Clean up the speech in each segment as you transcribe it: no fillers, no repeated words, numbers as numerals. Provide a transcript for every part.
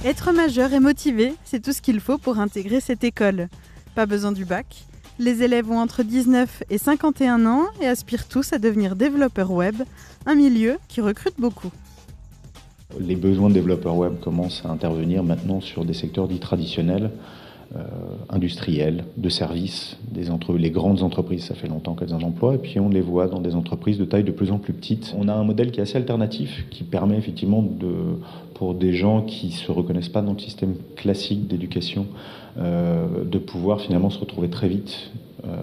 Être majeur et motivé, c'est tout ce qu'il faut pour intégrer cette école. Pas besoin du bac. Les élèves ont entre 19 et 51 ans et aspirent tous à devenir développeurs web, un milieu qui recrute beaucoup. Les besoins de développeurs web commencent à intervenir maintenant sur des secteurs dits traditionnels, industriels, de services, les grandes entreprises, ça fait longtemps qu'elles en emploient, et puis on les voit dans des entreprises de taille de plus en plus petite. On a un modèle qui est assez alternatif, qui permet effectivement pour des gens qui ne se reconnaissent pas dans le système classique d'éducation, de pouvoir finalement se retrouver très vite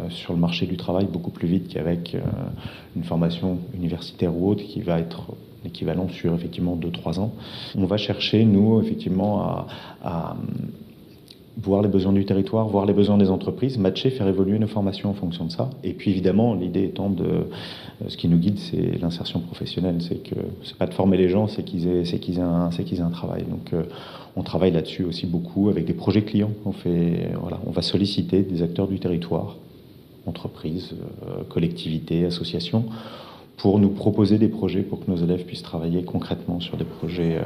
sur le marché du travail, beaucoup plus vite qu'avec une formation universitaire ou autre qui va être l'équivalent sur effectivement 2-3 ans. On va chercher, nous, effectivement, à voir les besoins du territoire, voir les besoins des entreprises, matcher, faire évoluer nos formations en fonction de ça. Et puis évidemment, l'idée étant ce qui nous guide, c'est l'insertion professionnelle. C'est que c'est pas de former les gens, c'est qu'ils aient un travail. Donc on travaille là-dessus aussi beaucoup avec des projets clients. On va solliciter des acteurs du territoire, entreprises, collectivités, associations, pour nous proposer des projets pour que nos élèves puissent travailler concrètement sur des projets.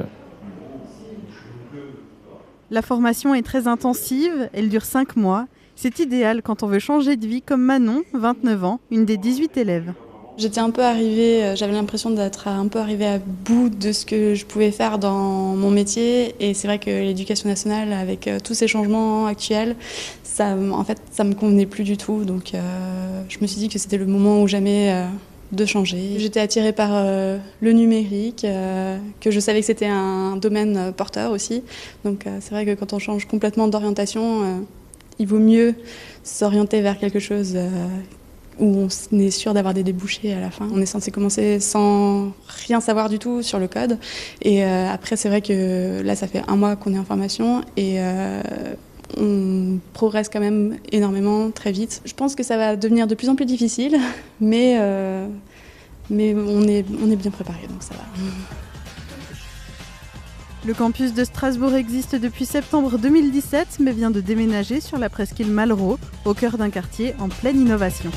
La formation est très intensive, elle dure 5 mois. C'est idéal quand on veut changer de vie comme Manon, 29 ans, une des 18 élèves. J'étais un peu arrivée, j'avais l'impression d'être un peu arrivée à bout de ce que je pouvais faire dans mon métier. Et c'est vrai que l'éducation nationale, avec tous ces changements actuels, ça me convenait plus du tout. Donc je me suis dit que c'était le moment ou jamais de changer. J'étais attirée par le numérique, que je savais que c'était un domaine porteur aussi. Donc c'est vrai que quand on change complètement d'orientation, il vaut mieux s'orienter vers quelque chose où on est sûr d'avoir des débouchés à la fin. On est censé commencer sans rien savoir du tout sur le code. Et après, c'est vrai que là, ça fait 1 mois qu'on est en formation et on progresse quand même énormément, très vite. Je pense que ça va devenir de plus en plus difficile, mais on est bien préparé, donc ça va. Le campus de Strasbourg existe depuis septembre 2017, mais vient de déménager sur la presqu'île Malraux, au cœur d'un quartier en pleine innovation.